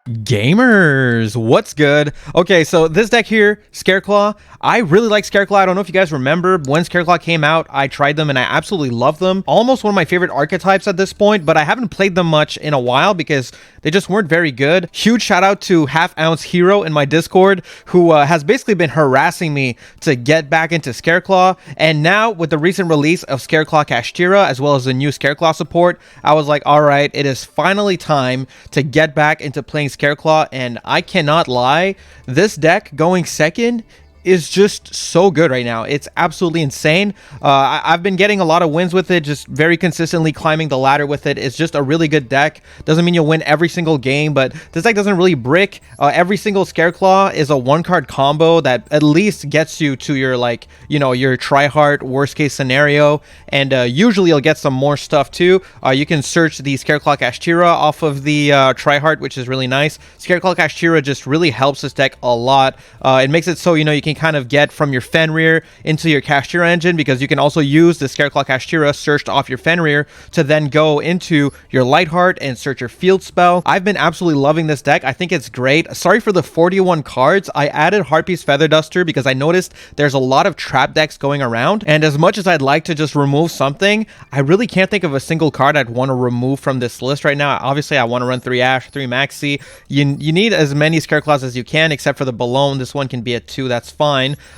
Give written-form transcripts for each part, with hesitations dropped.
Gamers, what's good? Okay, so this deck here, Scareclaw, I really like Scareclaw. I don't know if you guys remember when Scareclaw came out, I tried them and I absolutely love them. Almost one of my favorite archetypes at this point, but I haven't played them much in a while because they just weren't very good. Huge shout out to Half Ounce Hero in my Discord, who has basically been harassing me to get back into Scareclaw. And now with the recent release of Scareclaw Kashtira, as well as the new Scareclaw support, I was like, all right, it is finally time to get back into playing Scareclaw. And I cannot lie, this deck going second is just so good right now. It's absolutely insane. I've been getting a lot of wins with it, just very consistently climbing the ladder with it. It's just a really good deck. Doesn't mean you'll win every single game, but this deck doesn't really brick. Every single Scareclaw is a one-card combo that at least gets you to your, like, you know, your try-hard worst-case scenario, and usually you'll get some more stuff too. You can search the Scareclaw Kashtira off of the try-hard, which is really nice. Scareclaw Kashtira just really helps this deck a lot. It makes it so, you know, you can kind of get from your Fenrir into your Kashtira engine, because you can also use the Scareclaw Kashtira searched off your Fenrir to then go into your Lightheart and search your field spell. I've been absolutely loving this deck. I think it's great. Sorry for the 41 cards. I added Harpy's Feather Duster because I noticed there's a lot of trap decks going around, and as much as I'd like to just remove something, I really can't think of a single card I'd want to remove from this list right now. Obviously, I want to run 3 Ash, 3 Maxi. You need as many Scareclaws as you can, except for the Balone. This one can be a 2. That's fine.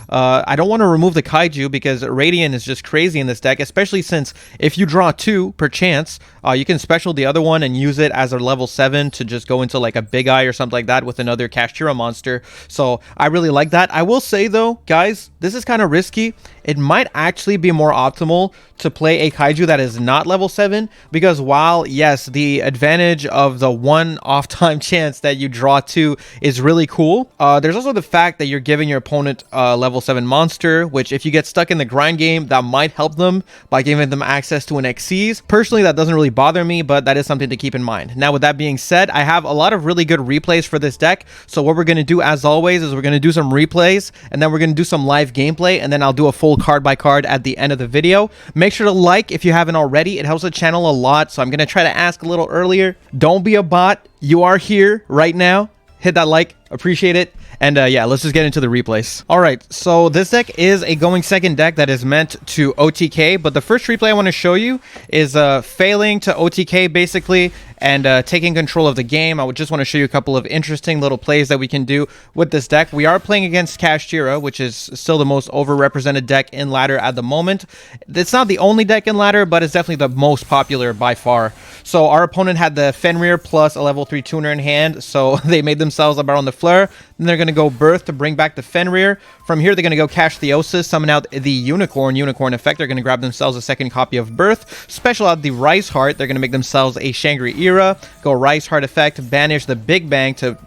I don't want to remove the Kaiju because Radiant is just crazy in this deck, especially since if you draw 2 per chance, you can special the other one and use it as a level 7 to just go into like a Big Eye or something like that with another Kashtira monster. So I really like that. I will say though, guys, this is kind of risky. It might actually be more optimal to play a Kaiju that is not level 7, because while, yes, the advantage of the 1 off time chance that you draw 2 is really cool, there's also the fact that you're giving your opponent a level 7 monster, which if you get stuck in the grind game, that might help them by giving them access to an Xyz. Personally, that doesn't really bother me, but that is something to keep in mind. Now, with that being said, I have a lot of really good replays for this deck, so what we're going to do, as always, is we're going to do some replays, and then we're going to do some live gameplay, and then I'll do a full card by card at the end of the video. Make sure to like if you haven't already. It helps the channel a lot, so I'm going to try to ask a little earlier. Don't be a bot. You are here right now. Hit that like. Appreciate it. And yeah, let's just get into the replays. All right, so this deck is a going second deck that is meant to OTK, but the first replay I want to show you is failing to OTK basically and taking control of the game. I would just want to show you a couple of interesting little plays that we can do with this deck. We are playing against Kashtira, which is still the most overrepresented deck in ladder at the moment. It's not the only deck in ladder, but it's definitely the most popular by far. So our opponent had the Fenrir plus a level 3 tuner in hand, so they made themselves a Baron de Fleur. Then they're going to go Birth to bring back the Fenrir. From here, they're going to go Cash Theosis, summon out the Unicorn effect. They're going to grab themselves a second copy of Birth, special out the Rice Heart. They're going to make themselves a Shangri-Ira, go Rice Heart effect, banish the Big Bang to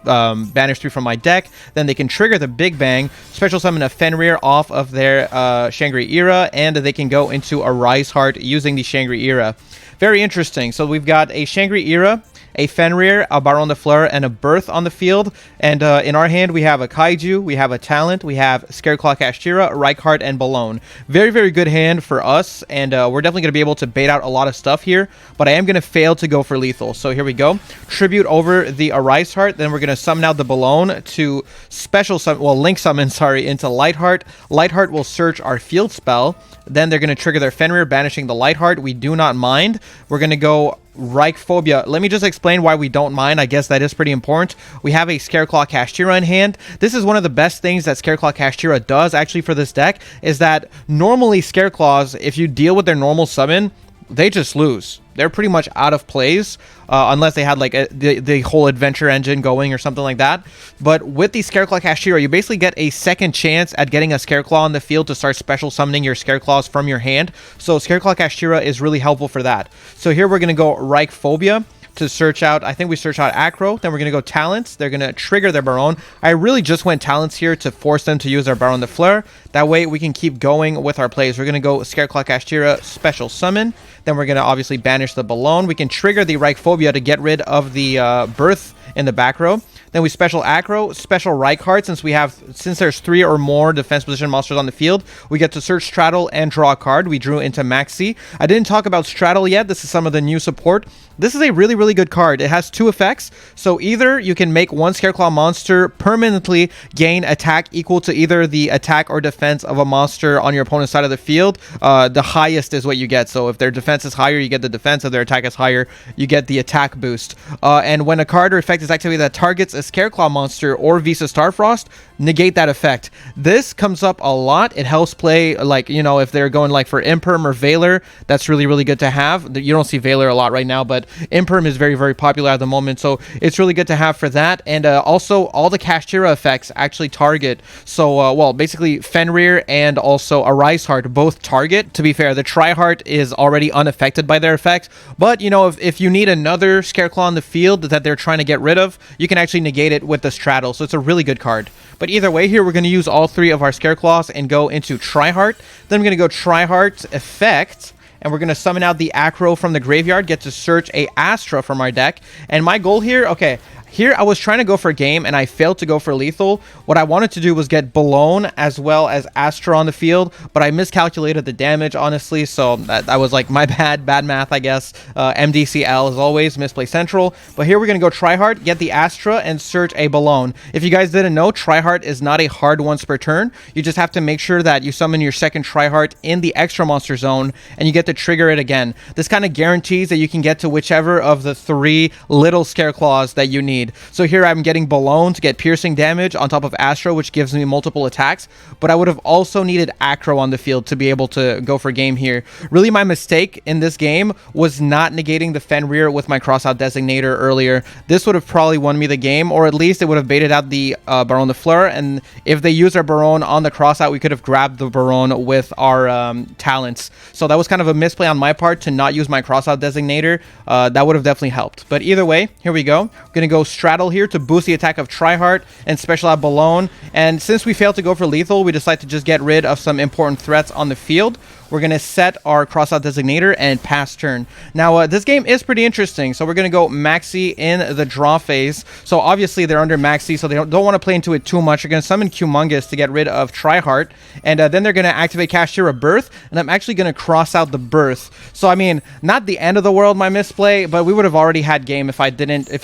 banish 3 from my deck. Then they can trigger the Big Bang, special summon a Fenrir off of their Shangri-Ira, and they can go into a Rice Heart using the Shangri-Ira. Very interesting. So we've got a Shangri-Ira, a Fenrir, a Baron de Fleur, and a Birth on the field. And in our hand, we have a Kaiju, we have a Talent, we have Scareclaw Kashtira, Reichhardt, and Balone. Very, very good hand for us, and we're definitely going to be able to bait out a lot of stuff here, but I am going to fail to go for lethal. So here we go. Tribute over the Arise Heart, then we're going to summon out the Balone to special summon, well, link summon, sorry, into Lightheart. Lightheart will search our field spell. Then they're going to trigger their Fenrir, banishing the Lightheart. We do not mind. We're going to go Reichphobia. Let me just explain why we don't mind. I guess that is pretty important. We have a Scareclaw Kashtira in hand. This is one of the best things that Scareclaw Kashtira does actually for this deck, is that normally Scareclaws, if you deal with their normal summon, they just lose. They're pretty much out of plays unless they had like the whole adventure engine going or something like that. But with the Scareclaw Kashtira, you basically get a second chance at getting a Scareclaw on the field to start special summoning your Scareclaws from your hand. So Scareclaw Kashtira is really helpful for that. So here we're going to go Reichphobia to search out, I think we search out Acro. Then we're going to go Talents. They're going to trigger their Baron. I really just went Talents here to force them to use their Baron de Fleur. That way we can keep going with our plays. We're going to go Scareclaw Kashtira, special summon. Then we're going to obviously banish the Balone. We can trigger the Reichphobia to get rid of the Birth in the back row. Then we special Acro, special Reinhardt. Since there's 3 or more defense position monsters on the field, we get to search Straddle and draw a card. We drew into Maxi. I didn't talk about Straddle yet. This is some of the new support. This is a really, really good card. It has 2 effects. So either you can make one Scareclaw monster permanently gain attack equal to either the attack or defense of a monster on your opponent's side of the field. The highest is what you get. So if their defense is higher, you get the defense. If their attack is higher, you get the attack boost. And when a card or effect is activated that targets a Scareclaw monster or Visa Starfrost, negate that effect. This comes up a lot. It helps play, like, you know, if they're going like for Imperm or Veiler, that's really, really good to have. You don't see Veiler a lot right now, but Imperm is very, very popular at the moment, so it's really good to have for that. And also, all the Kashtira effects actually target. So, well, basically, Fenrir and also a Reinhardt both target. To be fair, the Tryhard is already unaffected by their effect, but, you know, if you need another Scareclaw in the field that they're trying to get rid of, you can actually negate it with the Straddle, so it's a really good card. But either way, here we're going to use all 3 of our Scareclaws and go into Tryhard. Then I'm going to go Tryhard effect, and we're going to summon out the Acro from the graveyard, get to search a Astra from our deck. And my goal here, okay, here I was trying to go for game and I failed to go for lethal. What I wanted to do was get Balone as well as Astra on the field, but I miscalculated the damage, honestly, so that was like my bad math, I guess. MDCL as always, misplay central. But here we're going to go Tryhard, get the Astra, and search a Balone. If you guys didn't know, Tryhard is not a hard once per turn. You just have to make sure that you summon your second Tryhard in the extra monster zone, and you get to trigger it again. This kind of guarantees that you can get to whichever of the 3 little Scareclaws that you need. So here I'm getting Balone to get piercing damage on top of Astra, which gives me multiple attacks, but I would have also needed Acro on the field to be able to go for game here. Really, my mistake in this game was not negating the Fenrir with my crossout designator earlier. This would have probably won me the game, or at least it would have baited out the Baron de Fleur, and if they used our Baron on the crossout, we could have grabbed the Baron with our talents. So that was kind of a misplay on my part to not use my crossout designator. That would have definitely helped. But either way, here we go. I'm going to go Straddle here to boost the attack of Tryhard and special out Balone. And since we failed to go for lethal, we decided to just get rid of some important threats on the field. We're going to set our crossout designator and pass turn. Now, this game is pretty interesting. So we're going to go Maxi in the draw phase. So obviously they're under Maxi, so they don't want to play into it too much. They're going to summon Humongous to get rid of Tryhard. And then they're going to activate Kashtira Birth. And I'm actually going to cross out the Birth. So, I mean, not the end of the world, my misplay, but we would have already had game if I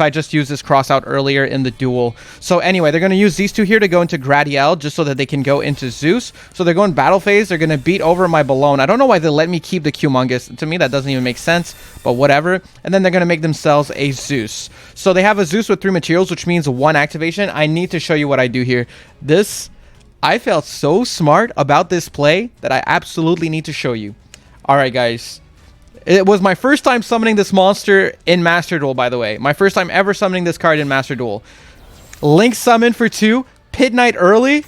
just used this crossout earlier in the duel. So anyway, they're going to use these 2 here to go into Gradiel just so that they can go into Zeus. So they're going battle phase. They're going to beat over my Balone. I don't know why they let me keep the Humongous. To me, that doesn't even make sense, but whatever. And then they're going to make themselves a Zeus. So they have a Zeus with 3 materials, which means 1 activation. I need to show you what I do here. I felt so smart about this play that I absolutely need to show you. All right, guys. It was my first time summoning this monster in Master Duel, by the way. My first time ever summoning this card in Master Duel. Link summon for 2, Pit Knight early,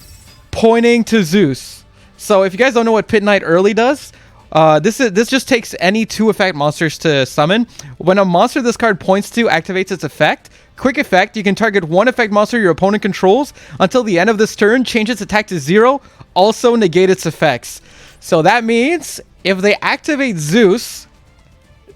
pointing to Zeus. So if you guys don't know what Pit Knight early does, this just takes any 2 effect monsters to summon. When a monster this card points to activates its effect, quick effect, you can target 1 effect monster your opponent controls until the end of this turn, change its attack to 0, also negate its effects. So that means if they activate Zeus,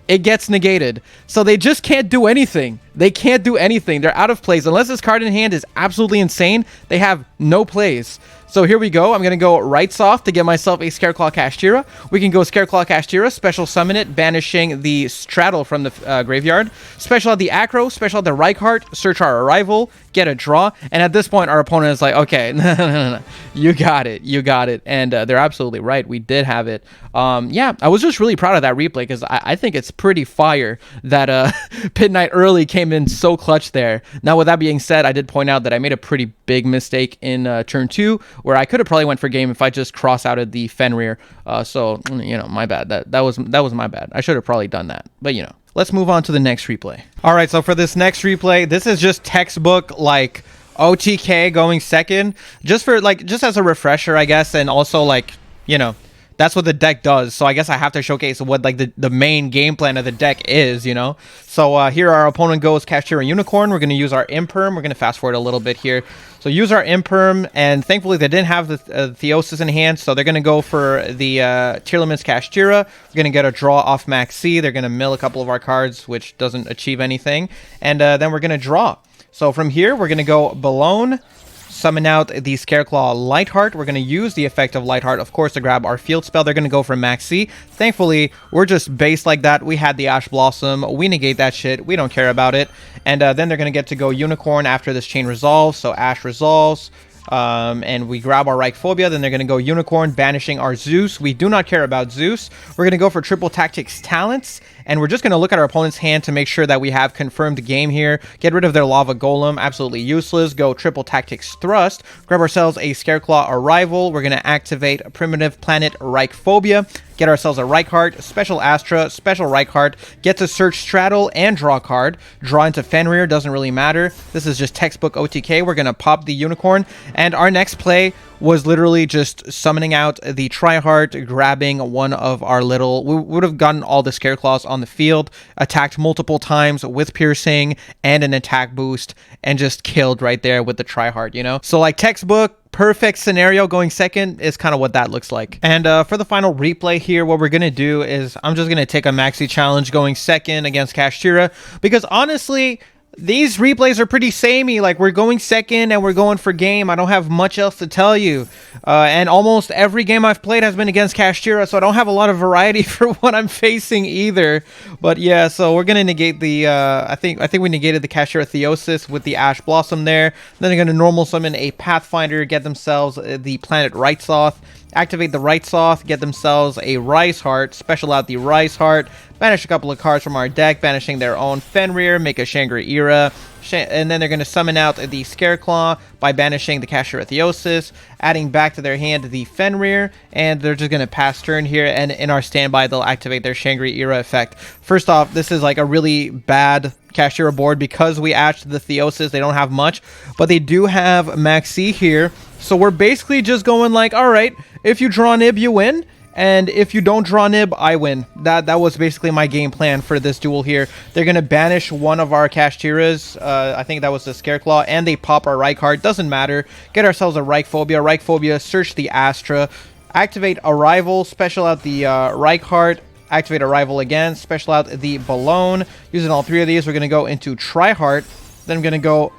it gets negated. So they just can't do anything. They can't do anything. They're out of plays. Unless this card in hand is absolutely insane, they have no plays. So here we go. I'm going to go Rights Off to get myself a Scareclaw Kashtira. We can go Scareclaw Kashtira, special summon it, banishing the Straddle from the graveyard. Special out the Acro, special out the Reinhardt, search our Arrival, get a draw. And at this point, our opponent is like, okay, no. You got it. You got it. And they're absolutely right. We did have it. Yeah, I was just really proud of that replay because I think it's pretty fire that Pit Knight early came in so clutch there. Now, with that being said, I did point out that I made a pretty big mistake in turn 2 where I could have probably went for game if I just cross-outed the Fenrir. So, you know, my bad. That was my bad. I should have probably done that. But, you know, let's move on to the next replay. All right, so for this next replay, this is just textbook, like, OTK going second. Just as a refresher, I guess, and also, like, you know, that's what the deck does. So I guess I have to showcase what like the main game plan of the deck is, you know. So here our opponent goes Kashtira Unicorn. We're going to use our Imperm. We're going to fast forward a little bit here. So use our Imperm, and thankfully they didn't have the Theosis in hand, so they're going to go for the Tearlaman's Kashtira. We're going to get a draw off Max C. They're going to mill a couple of our cards, which doesn't achieve anything. And then we're going to draw. So from here, we're going to go Balone, summon out the Scareclaw Lightheart. We're going to use the effect of Lightheart, of course, to grab our field spell. They're going to go for Max C. Thankfully, we're just based like that. We had the Ash Blossom. We negate that shit. We don't care about it. And then they're going to get to go Unicorn after this chain resolves. So Ash resolves. And we grab our Reichphobia. Then they're going to go Unicorn, banishing our Zeus. We do not care about Zeus. We're going to go for Triple Tactics Talents. And we're just going to look at our opponent's hand to make sure that we have confirmed the game here. Get rid of their Lava Golem. Absolutely useless. Go Triple Tactics Thrust. Grab ourselves a Scareclaw Arrival. We're going to activate Primitive Planet Reichphobia. Get ourselves a Reichheart, Special Astra, Special Reichheart. Get to search Straddle and draw a card. Draw into Fenrir. Doesn't really matter. This is just textbook OTK. We're going to pop the Unicorn. And our next play was literally just summoning out the Triheart, grabbing one of our little... We would have gotten all the Scareclaws on the field, attacked multiple times with Piercing and an attack boost, and just killed right there with the Triheart, you know? So like textbook, perfect scenario going second is kind of what that looks like. And for the final replay here, what we're going to do is I'm just going to take a maxi challenge going second against Kashtira, because honestly... these replays are pretty samey. Like, we're going second and we're going for game. I don't have much else to tell you. And almost every game I've played has been against Kashtira, so I don't have a lot of variety for what I'm facing either. But yeah, so we're going to negate the... I think we negated the Kashtira Theosis with the Ash Blossom there. Then they're going to normal summon a Pathfinder, get themselves the Planet Rightsoth. Activate the Rightsoth, get themselves a Rise Heart, special out the Rise Heart, banish a couple of cards from our deck, banishing their own Fenrir, make a Shangri-Ira, and then they're going to summon out the Scareclaw by banishing the Kashtira Theosis, adding back to their hand the Fenrir, and they're just going to pass turn here, and in our standby, they'll activate their Shangri-Ira effect. First off, this is like a really bad Kashtira board because we ashed the Theosis. They don't have much, but they do have Maxi here. So we're basically just going like, all right, if you draw Nib, you win. And if you don't draw Nib, I win. That was basically my game plan for this duel here. They're going to banish one of our Kashtiras. I think that was the Scareclaw. And they pop our Reichheart. Doesn't matter. Get ourselves a Reichphobia. Reichphobia, search the Astra. Activate Arrival. Special out the Reichheart. Activate Arrival again. Special out the Balone. Using all three of these, we're going to go into Triheart. Then I'm going to go...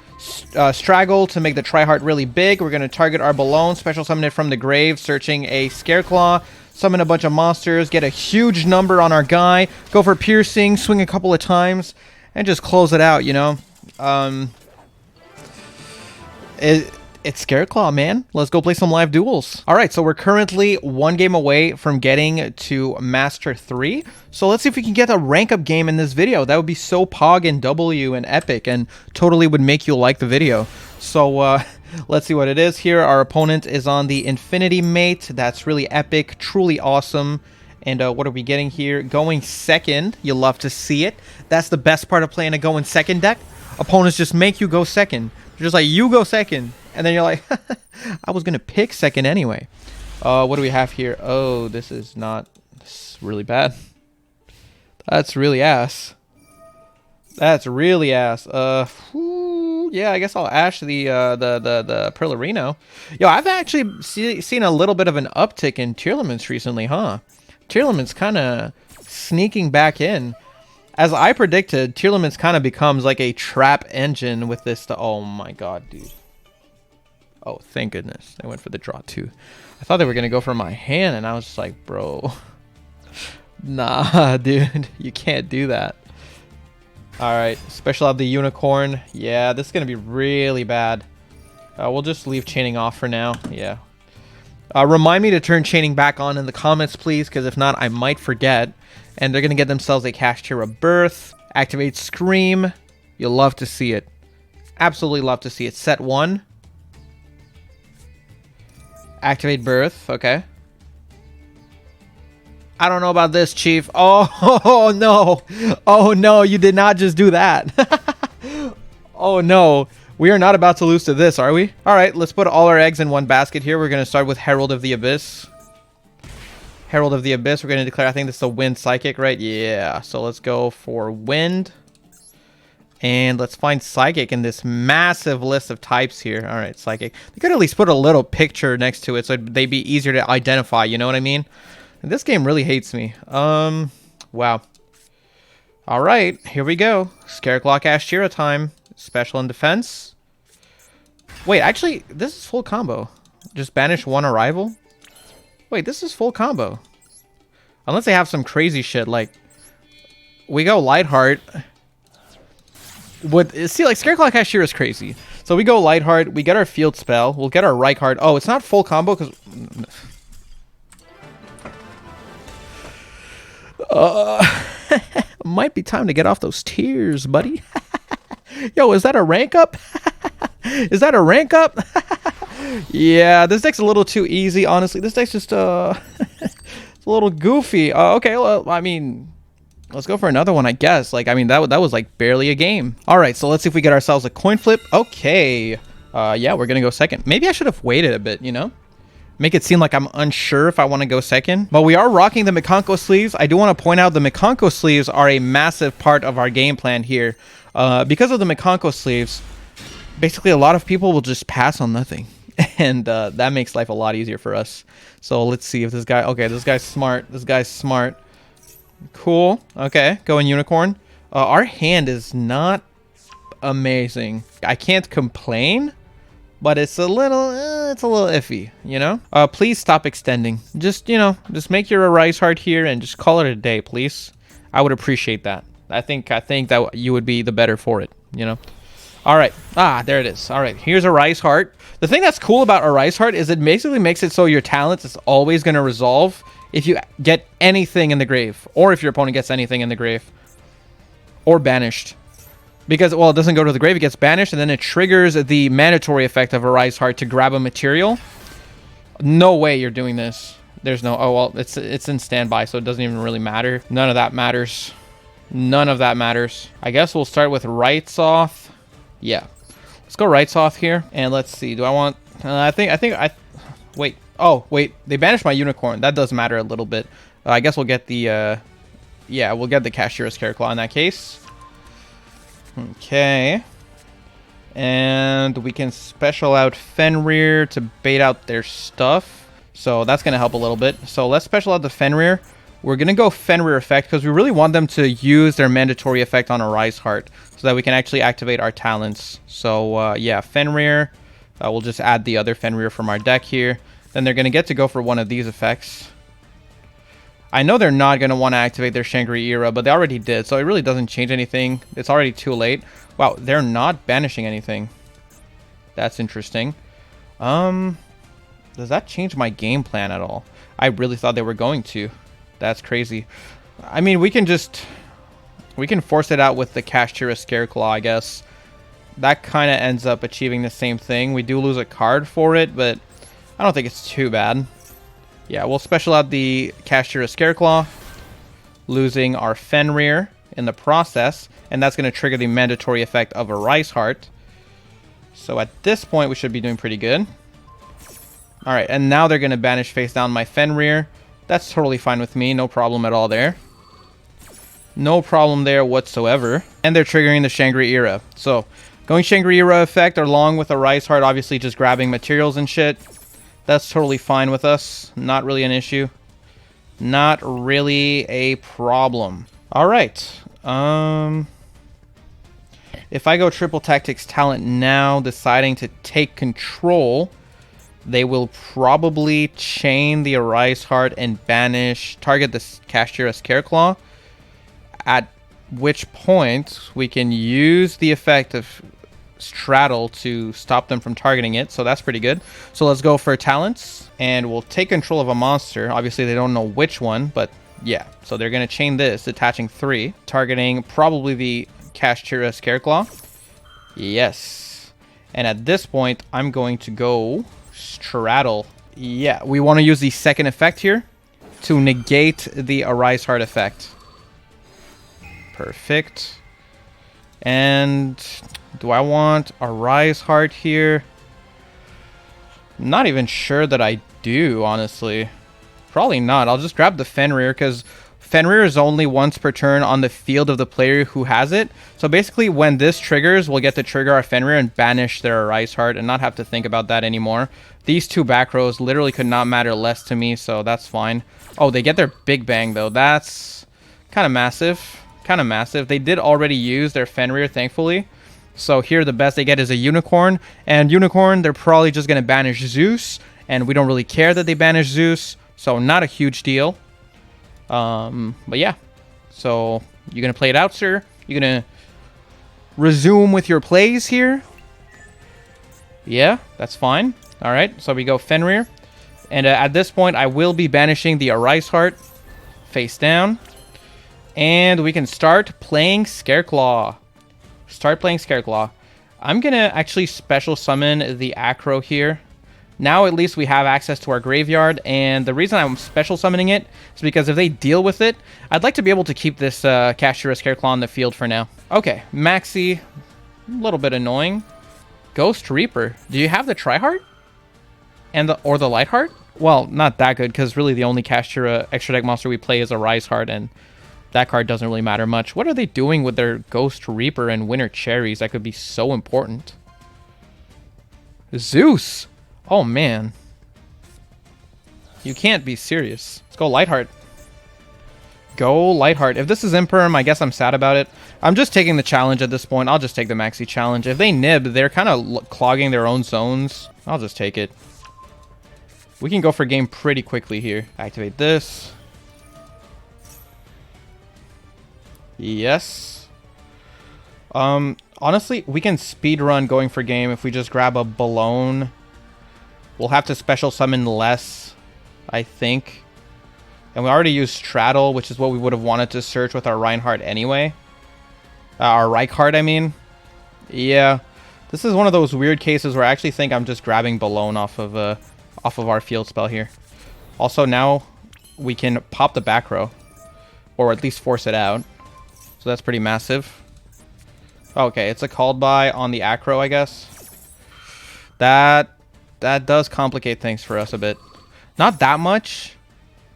Straggle to make the Triheart really big. We're going to target our Balone, special summon it from the grave, searching a Scareclaw, summon a bunch of monsters, get a huge number on our guy, go for Piercing, swing a couple of times, and just close it out, you know? It's Scareclaw, man. Let's go play some live duels. All right, so we're currently one game away from getting to Master 3. So let's see if we can get a rank up game in this video. That would be so pog and W and epic and totally would make you like the video. So let's see what it is here. Our opponent is on the Infinity Mate. That's really epic, truly awesome. And what are we getting here? Going second. You love to see it. That's the best part of playing a going second deck. Opponents just make you go second. They're just like, you go second. And then you're like, I was going to pick second anyway. What do we have here? Oh, this is not... This is really bad. That's really ass. That's really ass. Yeah, I guess I'll ash the Perlarino. Yo, I've actually seen a little bit of an uptick in Tearlaments recently, huh? Tearlaments kind of sneaking back in. As I predicted, Tearlaments kind of becomes like a trap engine with this... Oh my god, dude. Oh, thank goodness. They went for the draw, too. I thought they were going to go for my hand, and I was just like, bro. Nah, dude. You can't do that. Alright. Special out the Unicorn. Yeah, this is going to be really bad. We'll just leave chaining off for now. Yeah. Remind me to turn chaining back on in the comments, please, because if not, I might forget. And they're going to get themselves a Kashtira Birth. Activate Scream. You'll love to see it. Absolutely love to see it. Set 1. Activate Birth, okay. I don't know about this, Chief. Oh, no. Oh, no, you did not just do that. Oh, no. We are not about to lose to this, are we? All right, let's put all our eggs in one basket here. We're going to start with Herald of the Abyss. Herald of the Abyss, we're going to declare, I think this is a Wind Psychic, right? Yeah, so let's go for Wind. And let's find Psychic in this massive list of types here. All right, Psychic. They could at least put a little picture next to it so they'd be easier to identify, you know what I mean? And this game really hates me. Wow. All right, here we go. Scareclaw Kashtira time. Special and defense. Wait, actually, this is full combo. Just banish one arrival. Wait, this is full combo. Unless they have some crazy shit, like... We go Lightheart. See, like, Scareclaw Kashtira is crazy. So we go Lightheart, we get our field spell, we'll get our Reichard. Oh, it's not full combo, because... Might be time to get off those tears, buddy. Yo, is that a rank up? Is that a rank up? Yeah, this deck's a little too easy, honestly. This deck's just, it's a little goofy. Okay, well, I mean, let's go for another one, I guess. Like, I mean, that was, like, barely a game. All right, so let's see if we get ourselves a coin flip. Okay. Yeah, we're gonna go second. Maybe I should have waited a bit, you know? Make it seem like I'm unsure if I want to go second. But we are rocking the Mikanko sleeves. I do want to point out the Mikanko sleeves are a massive part of our game plan here. Because of the Mikanko sleeves, basically a lot of people will just pass on nothing. And that makes life a lot easier for us. So let's see if this guy... Okay, this guy's smart. This guy's smart. Cool. Okay, going Unicorn. Our hand is not amazing. I can't complain. But it's a little iffy, you know? Please stop extending. Just, you know, just make your Arise Heart here and just call it a day, please. I would appreciate that. I think that you would be the better for it, you know? All right. Ah, there it is. All right, here's Arise Heart. The thing that's cool about Arise Heart is it basically makes it so your talents is always going to resolve if you get anything in the grave, or if your opponent gets anything in the grave, or banished. Because, well, it doesn't go to the grave, it gets banished, and then it triggers the mandatory effect of Arise Heart to grab a material. No way you're doing this. There's no... Oh, well, it's in standby, so it doesn't even really matter. None of that matters. None of that matters. I guess we'll start with Rights Off. Yeah. Let's go Rights Off here, and let's see. Do I want... Wait. Oh, wait. They banished my Unicorn. That does matter a little bit. I guess we'll get the... Yeah, we'll get the Kashtira Scareclaw in that case. Okay, and we can special out Fenrir to bait out their stuff, so that's going to help a little bit. So let's special out the Fenrir. We're going to go Fenrir effect because we really want them to use their mandatory effect on Arise Heart so that we can actually activate our talents. So yeah, Fenrir. We'll just add the other Fenrir from our deck here. Then they're going to get to go for one of these effects. I know they're not going to want to activate their Shangri-Era, but they already did, so it really doesn't change anything. It's already too late. Wow, they're not banishing anything. That's interesting. Does that change my game plan at all? I really thought they were going to. That's crazy. I mean, we can force it out with the Kashtira Scareclaw, I guess. That kind of ends up achieving the same thing. We do lose a card for it, but I don't think it's too bad. Yeah, we'll special out the Kashtira Scareclaw, losing our Fenrir in the process, and that's going to trigger the mandatory effect of Arise Heart. So at this point, we should be doing pretty good. All right, and now they're going to banish face down my Fenrir. That's totally fine with me. No problem at all there. No problem there whatsoever. And they're triggering the Shangri-Era. So going Shangri-Era effect along with Arise Heart, obviously just grabbing materials and shit. That's totally fine with us. Not really an issue. Not really a problem. All right. If I go Triple Tactics Talent now, deciding to take control, they will probably chain the Arise Heart and target the Kashtira Scareclaw. At which point, we can use the effect of Straddle to stop them from targeting it, so that's pretty good. So let's go for talents, and we'll take control of a monster. Obviously they don't know which one, but yeah, so they're going to chain this, attaching 3, targeting probably the Kashtira Scareclaw. Yes, and at this point I'm going to go Straddle. Yeah, we want to use the second effect here to negate the Arise Heart effect. Perfect. And do I want Arise Heart here? Not even sure that I do, honestly. Probably not. I'll just grab the Fenrir, because Fenrir is only once per turn on the field of the player who has it. So basically, when this triggers, we'll get to trigger our Fenrir and banish their Arise Heart and not have to think about that anymore. These two back rows literally could not matter less to me, so that's fine. Oh, they get their Big Bang, though. That's kind of massive. Kind of massive. They did already use their Fenrir, thankfully. So here the best they get is a unicorn, and unicorn, they're probably just going to banish Zeus, and we don't really care that they banish Zeus, so not a huge deal. But yeah, so you're going to play it out, sir. You're going to resume with your plays here. Yeah, that's fine. All right, so we go Fenrir, and at this point, I will be banishing the Arise Heart face down, and we can start playing Scareclaw. Start playing Scareclaw. I'm going to actually special summon the Acro here. Now at least we have access to our graveyard, and the reason I'm special summoning it is because if they deal with it, I'd like to be able to keep this Kashtira Scareclaw in the field for now. Okay, Maxi, a little bit annoying. Ghost Reaper. Do you have the Triheart? Or the Lightheart? Well, not that good, because really the only Kashtira extra deck monster we play is a Rise Heart, and that card doesn't really matter much. What are they doing with their Ghost Reaper and Winter Cherries? That could be so important. Zeus! Oh, man. You can't be serious. Let's go Lightheart. Go Lightheart. If this is Imperm, I guess I'm sad about it. I'm just taking the challenge at this point. I'll just take the Maxi challenge. If they nib, they're kind of clogging their own zones. I'll just take it. We can go for game pretty quickly here. Activate this. Yes. Honestly, we can speedrun going for game if we just grab a Balone. We'll have to special summon less, I think. And we already used Straddle, which is what we would have wanted to search with our Reinhardt anyway. Our Reichhardt, I mean. Yeah. This is one of those weird cases where I actually think I'm just grabbing Balone off of our field spell here. Also, now we can pop the back row. Or at least force it out. So that's pretty massive. Okay, it's a called by on the Acro, I guess. That does complicate things for us a bit. Not that much.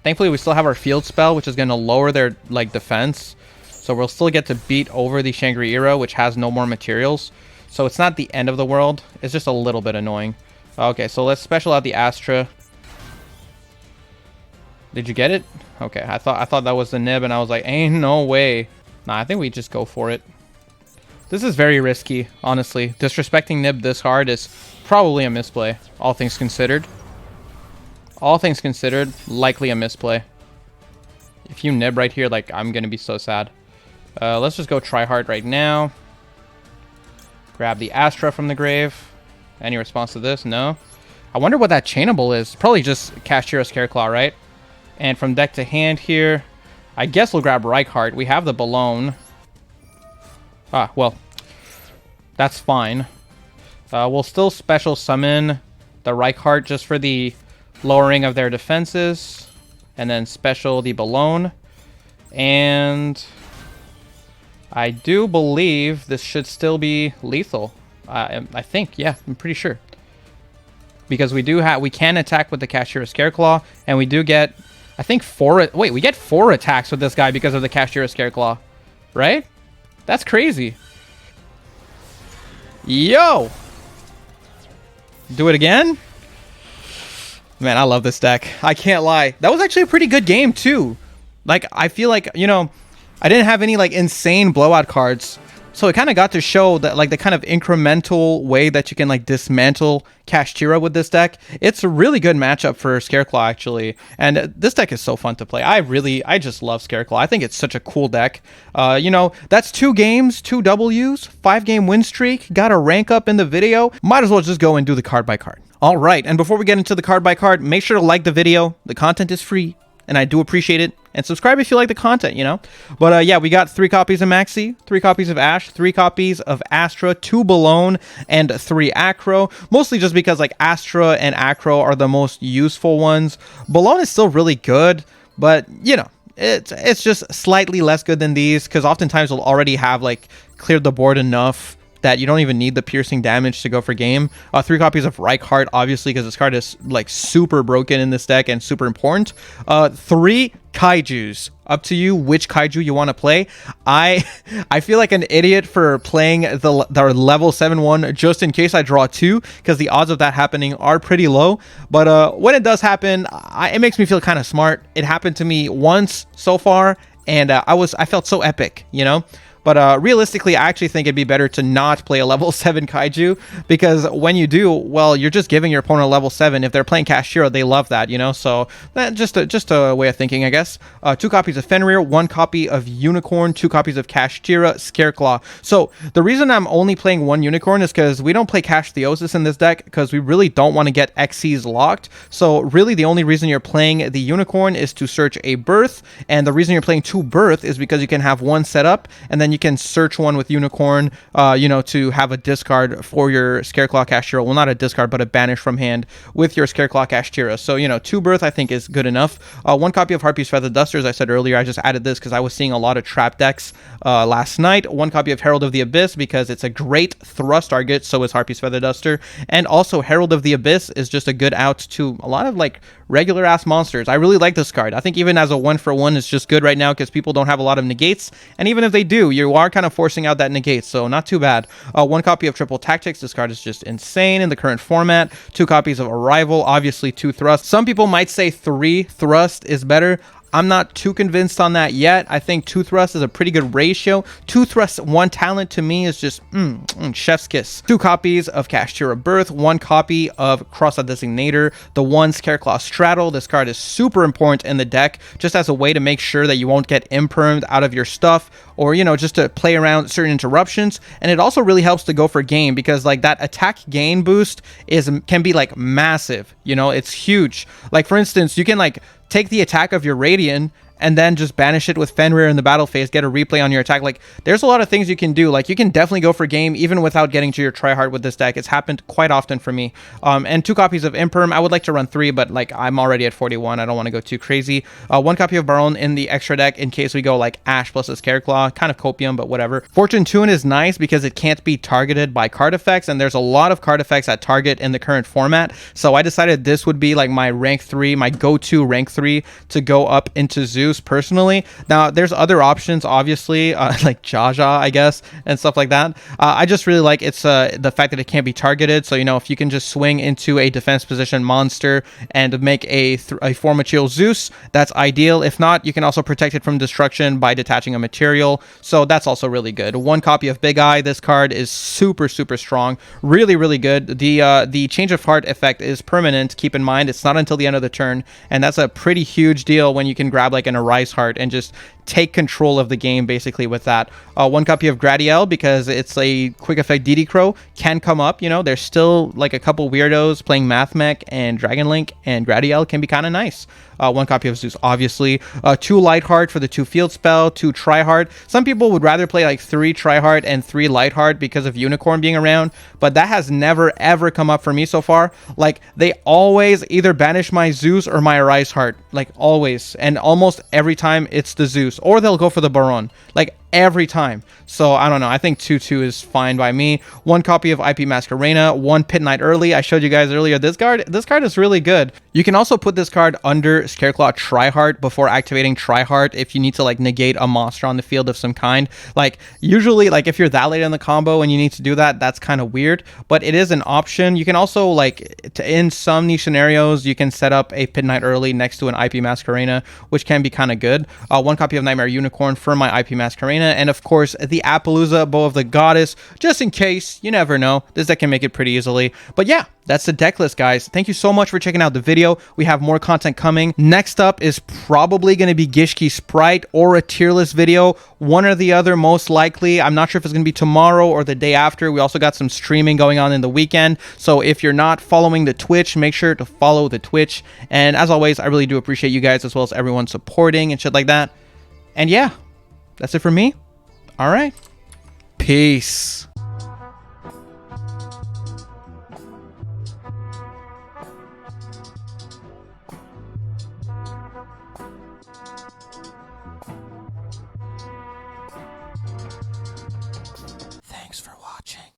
Thankfully, we still have our field spell, which is going to lower their defense. So we'll still get to beat over the Shangri-Ira, which has no more materials. So it's not the end of the world. It's just a little bit annoying. Okay, so let's special out the Astra. Did you get it? Okay, I thought that was the nib, and I was like, ain't no way. Nah, I think we just go for it. This is very risky, honestly. Disrespecting nib this hard is probably a misplay, all things considered. All things considered, likely a misplay. If you nib right here, I'm going to be so sad. Let's just go Triheart right now. Grab the Astra from the grave. Any response to this? No. I wonder what that chainable is. Probably just Kashtira Scareclaw, right? And from deck to hand here, I guess we'll grab Reichhardt. We have the Balone. Ah, well, that's fine. We'll still special summon the Reichhardt just for the lowering of their defenses. And then special the Balone. And I do believe this should still be lethal. I think, yeah, I'm pretty sure. Because we can attack with the Kashtira Scareclaw, and we do get, I think, we get 4 attacks with this guy because of the Kashtira Scareclaw. Right? That's crazy. Yo! Do it again? Man, I love this deck. I can't lie. That was actually a pretty good game, too. I feel like, I didn't have any, insane blowout cards. So it kind of got to show that, the kind of incremental way that you can, dismantle Kashtira with this deck. It's a really good matchup for Scareclaw, actually. And this deck is so fun to play. I just love Scareclaw. I think it's such a cool deck. That's 2 games, 2 Ws, 5-game win streak. Got a rank up in the video. Might as well just go and do the card by card. All right, and before we get into the card by card, make sure to like the video. The content is free, and I do appreciate it. And subscribe if you like the content, But yeah, we got 3 copies of Maxi, 3 copies of Ash, 3 copies of Astra, 2 Balone, and 3 Acro. Mostly just because Astra and Acro are the most useful ones. Balone is still really good, but it's just slightly less good than these because oftentimes we'll already have cleared the board enough that you don't even need the piercing damage to go for game. 3 copies of Reichhardt, obviously, because this card is super broken in this deck and super important. 3 Kaijus. Up to you which Kaiju you want to play. I feel like an idiot for playing the level 7-1 just in case I draw 2, because the odds of that happening are pretty low. But when it does happen, it makes me feel kind of smart. It happened to me once so far, and I felt so epic, But realistically, I actually think it'd be better to not play a level 7 kaiju, because when you do, well, you're just giving your opponent a level 7. If they're playing Kashtira, they love that, you know? So that just a way of thinking, I guess. 2 copies of Fenrir, 1 copy of Unicorn, 2 copies of Kashtira, Scareclaw. So the reason I'm only playing 1 Unicorn is because we don't play Cash Theosis in this deck, because we really don't want to get XCs locked. So really the only reason you're playing the Unicorn is to search a Birth, and the reason you're playing 2 Birth is because you can have 1 set up, and then you can search 1 with Unicorn, you know, to have a discard for your Scareclaw Kashtira. Well, not a discard, but a banish from hand with your Scareclaw Kashtira. So, you know, 2 Birth I think is good enough. 1 copy of Harpy's Feather Duster, as I said earlier. I just added this because I was seeing a lot of trap decks last night. 1 copy of Herald of the Abyss because it's a great thrust target, so is Harpy's Feather Duster. And also Herald of the Abyss is just a good out to a lot of like regular ass monsters. I really like this card. I think even as a 1-for-1 it's just good right now because people don't have a lot of negates, and even if they do, you are kind of forcing out that negate, so not too bad. 1 copy of Triple Tactics. This card is just insane in the current format. 2 copies of Arrival, obviously 2 Thrust. Some people might say 3 Thrust is better. I'm not too convinced on that yet. I think 2 Thrust is a pretty good ratio. 2 Thrust, 1 Talent to me is just chef's kiss. 2 copies of Kashtira Birth, 1 copy of Cross-Out Designator, the 1 Scareclaw Straddle. This card is super important in the deck, just as a way to make sure that you won't get impermed out of your stuff, or, you know, just to play around certain interruptions. And it also really helps to go for game, because like that attack gain boost can be like massive, you know, it's huge. Like for instance, you can like take the attack of your Radiant and then just banish it with Fenrir in the battle phase, get a replay on your attack. Like, there's a lot of things you can do. Like, you can definitely go for game even without getting to your tryhard with this deck. It's happened quite often for me. And 2 copies of Imperm. I would like to run 3, but like I'm already at 41. I don't want to go too crazy. 1 copy of Baron in the extra deck in case we go like Ash plus a Scareclaw. Kind of copium, but whatever. Fortune Tune is nice because it can't be targeted by card effects, and there's a lot of card effects at target in the current format. So I decided this would be like my rank 3, my go-to rank 3 to go up into Zeus personally. Now, there's other options, obviously, like Jaja, I guess, and stuff like that. I just really like the fact that it can't be targeted. So, you know, if you can just swing into a defense position monster and make a Formachil Zeus, that's ideal. If not, you can also protect it from destruction by detaching a material. So that's also really good. 1 copy of Big Eye. This card is super, super strong. Really, really good. The Change of Heart effect is permanent. Keep in mind, it's not until the end of the turn, and that's a pretty huge deal when you can grab like an Arise Heart and just take control of the game basically with that. 1 copy of Gradiel because it's a quick effect. DD Crow can come up. You know, there's still like a couple weirdos playing Math Mech and Dragon Link, and Gradiel can be kind of nice. 1 copy of Zeus, obviously. 2 Lightheart for the 2 field spell, 2 Tryhard. Some people would rather play like 3 Tryhard and 3 Lightheart because of Unicorn being around, but that has never ever come up for me so far. Like, they always either banish my Zeus or my Arise Heart, like always, and almost every time it's the Zeus, or they'll go for the Baron, like every time. So I don't know, I think 2/2 is fine by me. 1 copy of IP Masquerena, 1 Pit Knight early. I showed you guys earlier, this card is really good. You can also put this card under Scareclaw Tryhard before activating Tryhard if you need to like negate a monster on the field of some kind. Like, usually, like if you're that late in the combo and you need to do that, that's kind of weird, but it is an option. You can also, like, in some niche scenarios, you can set up a Pit Knight early next to an IP Masquerena, which can be kind of good. 1 copy of Nightmare Unicorn for my IP Masquerena, and of course the Appaloosa Bow of the Goddess, just in case. You never know, this deck can make it pretty easily. But yeah, that's the deck list, guys. Thank you so much for checking out the video. We have more content coming. Next up is probably going to be Gishki Sprite or a tier list video, one or the other most likely. I'm not sure if it's going to be tomorrow or the day after. We also got some streaming going on in the weekend, so if you're not following the Twitch, make sure to follow the Twitch. And as always, I really do appreciate you guys as well as everyone supporting and shit like that. And yeah, that's it for me. All right. Peace.